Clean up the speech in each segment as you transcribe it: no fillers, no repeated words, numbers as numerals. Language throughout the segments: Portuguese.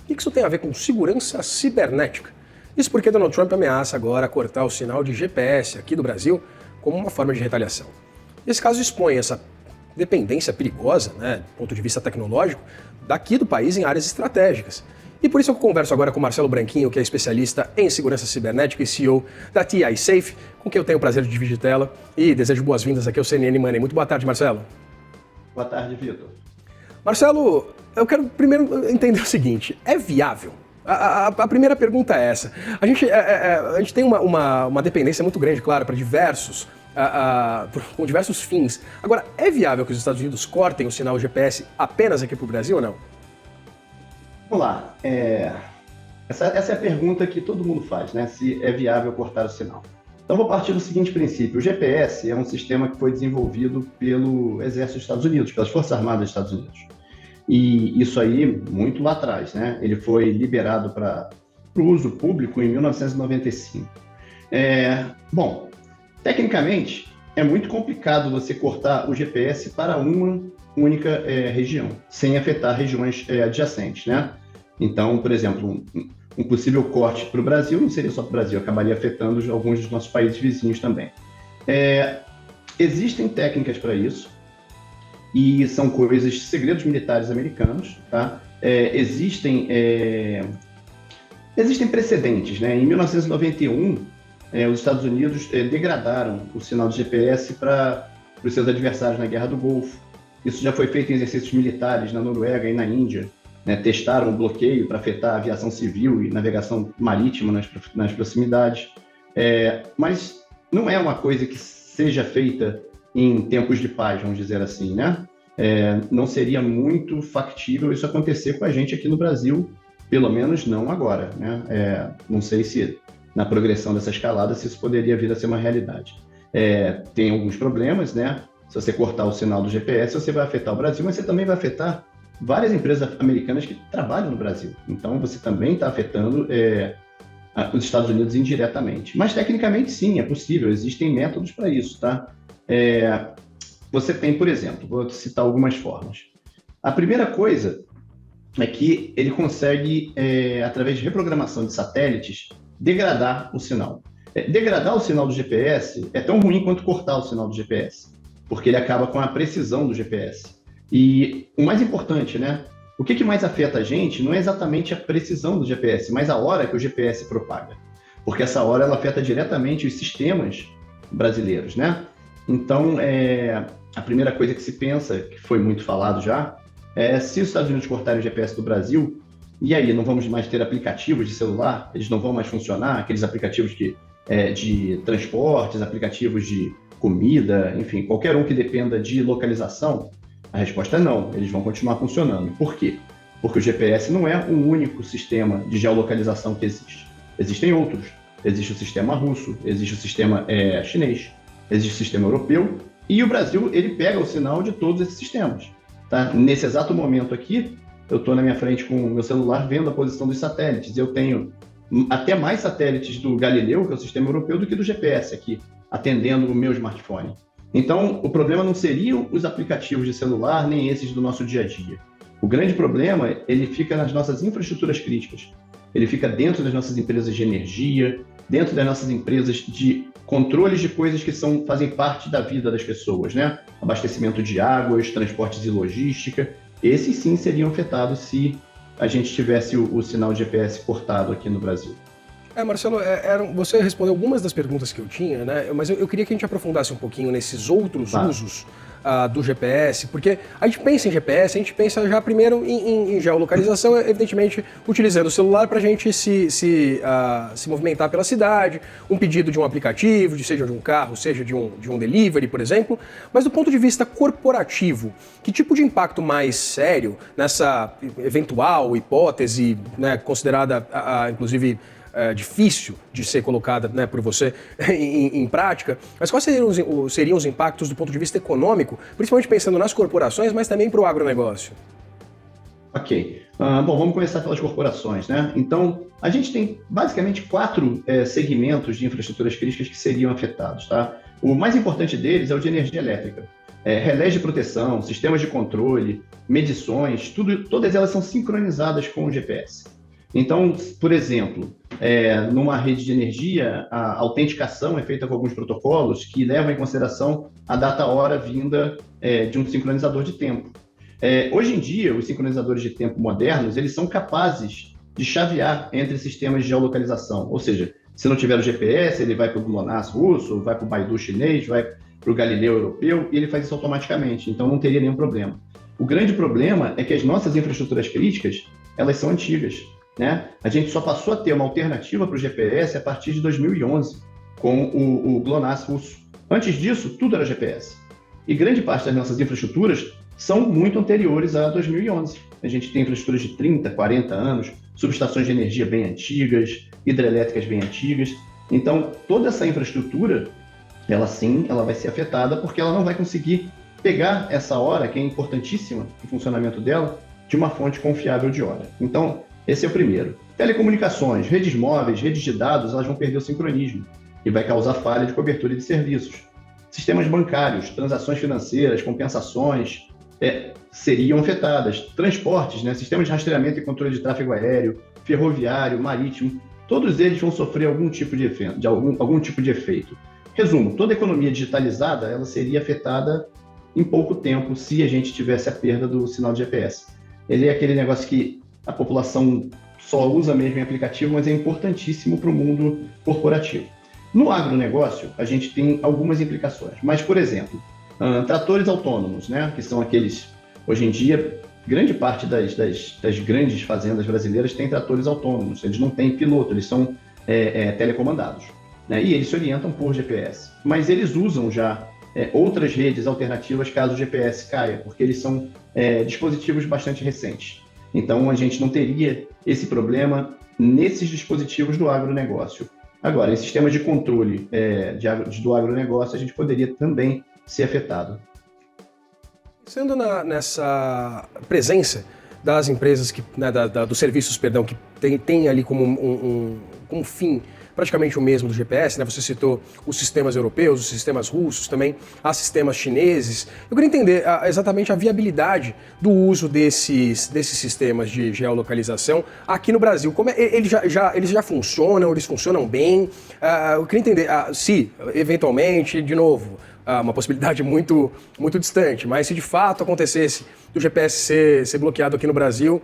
O que isso tem a ver com segurança cibernética? Isso porque Donald Trump ameaça agora cortar o sinal de GPS aqui do Brasil como uma forma de retaliação. Esse caso expõe essa dependência perigosa, do ponto de vista tecnológico, daqui do país em áreas estratégicas. E por isso eu converso agora com o Marcelo Branquinho, que é especialista em segurança cibernética e CEO da TI Safe, com quem eu tenho o prazer de dividir tela e desejo boas-vindas aqui ao CNN Money. Muito boa tarde, Marcelo. Boa tarde, Vitor. Marcelo, eu quero primeiro entender o seguinte, é viável? A primeira pergunta é essa. A gente tem uma dependência muito grande, claro, para com diversos fins. Agora, é viável que os Estados Unidos cortem o sinal GPS apenas aqui para o Brasil ou não? Vamos lá. Essa é a pergunta que todo mundo faz, né? Se é viável cortar o sinal. Então, vou partir do seguinte princípio. O GPS é um sistema que foi desenvolvido pelo Exército dos Estados Unidos, pelas Forças Armadas dos Estados Unidos. E isso aí, muito lá atrás, né? Ele foi liberado para o uso público em 1995. Bom, tecnicamente, é muito complicado você cortar o GPS para uma única região, sem afetar regiões adjacentes, né? Então, por exemplo, um possível corte para o Brasil não seria só para o Brasil, acabaria afetando alguns dos nossos países vizinhos também. Existem técnicas para isso, e são coisas, segredos militares americanos, tá? Existem precedentes, né? Em 1991, os Estados Unidos degradaram o sinal de GPS para os seus adversários na Guerra do Golfo. Isso já foi feito em exercícios militares na Noruega e na Índia, né? Testaram o bloqueio para afetar a aviação civil e navegação marítima nas proximidades. Mas não é uma coisa que seja feita em tempos de paz, vamos dizer assim, né? Não seria muito factível isso acontecer com a gente aqui no Brasil, pelo menos não agora, né? Não sei se na progressão dessa escalada se isso poderia vir a ser uma realidade. Tem alguns problemas, né? Se você cortar o sinal do GPS, você vai afetar o Brasil, mas você também vai afetar várias empresas americanas que trabalham no Brasil. Então, você também está afetando os Estados Unidos indiretamente. Mas, tecnicamente, sim, é possível. Existem métodos para isso, tá? Você tem, por exemplo, vou citar algumas formas. A primeira coisa é que ele consegue, através de reprogramação de satélites, degradar o sinal. Degradar o sinal do GPS é tão ruim quanto cortar o sinal do GPS, porque ele acaba com a precisão do GPS. E o mais importante, né? O que mais afeta a gente não é exatamente a precisão do GPS, mas a hora que o GPS propaga. Porque essa hora ela afeta diretamente os sistemas brasileiros, né? Então, a primeira coisa que se pensa, que foi muito falado já, se os Estados Unidos cortarem o GPS do Brasil, e aí não vamos mais ter aplicativos de celular, eles não vão mais funcionar, aqueles aplicativos de transportes, aplicativos de comida, enfim, qualquer um que dependa de localização, a resposta é não, eles vão continuar funcionando. Por quê? Porque o GPS não é o único sistema de geolocalização que existe. Existem outros. Existe o sistema russo, existe o sistema chinês, existe o sistema europeu, e o Brasil, ele pega o sinal de todos esses sistemas. Tá? Nesse exato momento aqui, eu estou na minha frente com o meu celular vendo a posição dos satélites. Eu tenho até mais satélites do Galileu, que é o sistema europeu, do que do GPS aqui, atendendo o meu smartphone. Então, o problema não seriam os aplicativos de celular, nem esses do nosso dia a dia. O grande problema, ele fica nas nossas infraestruturas críticas. Ele fica dentro das nossas empresas de energia, dentro das nossas empresas de controles de coisas que fazem parte da vida das pessoas, né? Abastecimento de águas, transportes e logística. Esses sim seriam afetados se a gente tivesse o sinal de GPS cortado aqui no Brasil. Marcelo, você respondeu algumas das perguntas que eu tinha, né? Mas eu queria que a gente aprofundasse um pouquinho nesses outros usos do GPS, porque a gente pensa em GPS, a gente pensa já primeiro em geolocalização, evidentemente utilizando o celular para a gente se movimentar pela cidade, um pedido de um aplicativo, seja de um carro, seja de um delivery, por exemplo. Mas do ponto de vista corporativo, que tipo de impacto mais sério nessa eventual hipótese, né, considerada inclusive difícil de ser colocada, né, por você em prática, mas quais seriam os impactos do ponto de vista econômico, principalmente pensando nas corporações, mas também para o agronegócio? Ok. Bom, vamos começar pelas corporações, né? Então, a gente tem basicamente 4 segmentos de infraestruturas críticas que seriam afetados, tá? O mais importante deles é o de energia elétrica. Relés de proteção, sistemas de controle, medições, todas elas são sincronizadas com o GPS. Então, por exemplo, numa rede de energia, a autenticação é feita com alguns protocolos que levam em consideração a data-hora vinda de um sincronizador de tempo. Hoje em dia, os sincronizadores de tempo modernos, eles são capazes de chavear entre sistemas de geolocalização, ou seja, se não tiver o GPS, ele vai para o GLONASS russo, vai para o Baidu chinês, vai para o Galileu europeu, e ele faz isso automaticamente, então não teria nenhum problema. O grande problema é que as nossas infraestruturas críticas, elas são antigas, né? A gente só passou a ter uma alternativa para o GPS a partir de 2011, com o GLONASS russo. Antes disso, tudo era GPS. E grande parte das nossas infraestruturas são muito anteriores a 2011. A gente tem infraestruturas de 30, 40 anos, subestações de energia bem antigas, hidrelétricas bem antigas. Então, toda essa infraestrutura, ela vai ser afetada porque ela não vai conseguir pegar essa hora, que é importantíssima no funcionamento dela, de uma fonte confiável de hora. Então, esse é o primeiro. Telecomunicações, redes móveis, redes de dados, elas vão perder o sincronismo e vai causar falha de cobertura de serviços. Sistemas bancários, transações financeiras, compensações, seriam afetadas. Transportes, né? Sistemas de rastreamento e controle de tráfego aéreo, ferroviário, marítimo, todos eles vão sofrer algum tipo de efeito. Resumo, toda a economia digitalizada ela seria afetada em pouco tempo se a gente tivesse a perda do sinal de GPS. Ele é aquele negócio que a população só usa mesmo em aplicativo, mas é importantíssimo para o mundo corporativo. No agronegócio, a gente tem algumas implicações, mas, por exemplo, tratores autônomos, né, que são aqueles, hoje em dia, grande parte das grandes fazendas brasileiras tem tratores autônomos, eles não têm piloto, eles são telecomandados, né, e eles se orientam por GPS, mas eles usam já outras redes alternativas caso o GPS caia, porque eles são dispositivos bastante recentes. Então, a gente não teria esse problema nesses dispositivos do agronegócio. Agora, em sistemas de controle do agronegócio, a gente poderia também ser afetado. Pensando nessa presença das empresas, dos serviços, que tem ali como um fim praticamente o mesmo do GPS, né? Você citou os sistemas europeus, os sistemas russos também, há sistemas chineses. Eu queria entender exatamente a viabilidade do uso desses sistemas de geolocalização aqui no Brasil. Como eles já funcionam, eles funcionam bem? Eu queria entender se, eventualmente, de novo, uma possibilidade muito, muito distante, mas se de fato acontecesse do GPS ser bloqueado aqui no Brasil,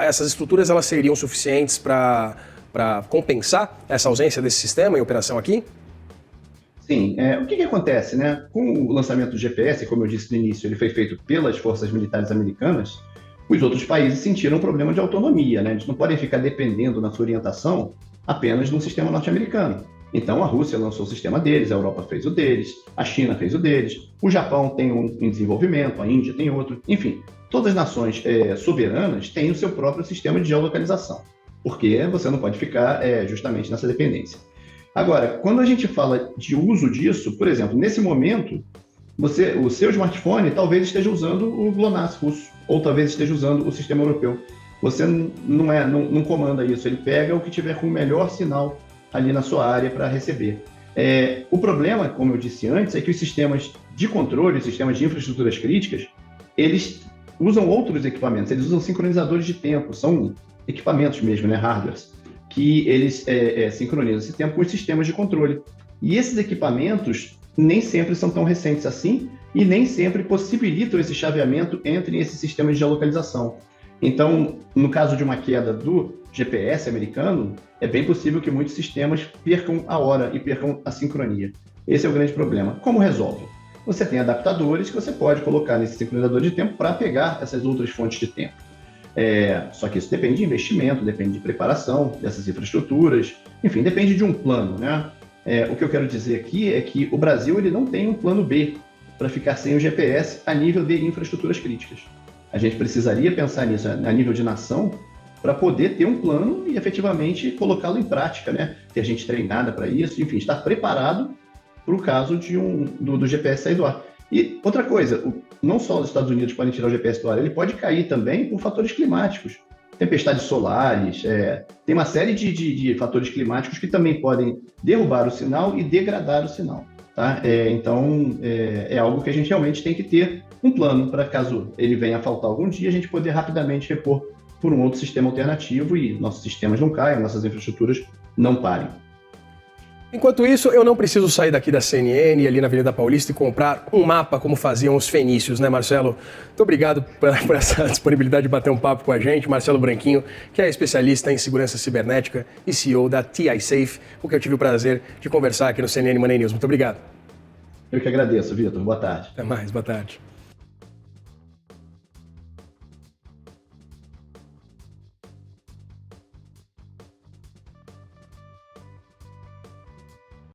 essas estruturas elas seriam suficientes para compensar essa ausência desse sistema em operação aqui? Sim. O que acontece, né? Com o lançamento do GPS, como eu disse no início, ele foi feito pelas forças militares americanas, os outros países sentiram um problema de autonomia, né? Eles não podem ficar dependendo na sua orientação apenas de um sistema norte-americano. Então, a Rússia lançou o sistema deles, a Europa fez o deles, a China fez o deles, o Japão tem um em desenvolvimento, a Índia tem outro. Enfim, todas as nações soberanas têm o seu próprio sistema de geolocalização, porque você não pode ficar justamente nessa dependência. Agora, quando a gente fala de uso disso, por exemplo, nesse momento, o seu smartphone talvez esteja usando o GLONASS russo, ou talvez esteja usando o sistema europeu. Você não comanda isso, ele pega o que tiver com o melhor sinal ali na sua área para receber. O problema, como eu disse antes, é que os sistemas de controle, os sistemas de infraestruturas críticas, eles usam outros equipamentos, eles usam sincronizadores de tempo, são equipamentos mesmo, né, hardwares, que eles sincronizam esse tempo com os sistemas de controle. E esses equipamentos nem sempre são tão recentes assim e nem sempre possibilitam esse chaveamento entre esses sistemas de geolocalização. Então, no caso de uma queda do GPS americano, é bem possível que muitos sistemas percam a hora e percam a sincronia. Esse é o grande problema. Como resolve? Você tem adaptadores que você pode colocar nesse sincronizador de tempo para pegar essas outras fontes de tempo. Só que isso depende de investimento, depende de preparação dessas infraestruturas, enfim, depende de um plano, né? O que eu quero dizer aqui é que o Brasil ele não tem um plano B para ficar sem o GPS a nível de infraestruturas críticas. A gente precisaria pensar nisso a nível de nação para poder ter um plano e efetivamente colocá-lo em prática, né? Ter gente treinada para isso, enfim, estar preparado para o caso do GPS sair do ar. E outra coisa, não só os Estados Unidos podem tirar o GPS do ar, ele pode cair também por fatores climáticos. Tempestades solares, tem uma série de fatores climáticos que também podem derrubar o sinal e degradar o sinal. Tá? Então, é algo que a gente realmente tem que ter um plano para caso ele venha a faltar algum dia, a gente poder rapidamente repor por um outro sistema alternativo e nossos sistemas não caiam, nossas infraestruturas não parem. Enquanto isso, eu não preciso sair daqui da CNN ali na Avenida Paulista e comprar um mapa como faziam os fenícios, né, Marcelo? Muito obrigado por essa disponibilidade de bater um papo com a gente. Marcelo Branquinho, que é especialista em segurança cibernética e CEO da TI Safe, com quem eu tive o prazer de conversar aqui no CNN Money News. Muito obrigado. Eu que agradeço, Vitor. Boa tarde. Até mais, boa tarde.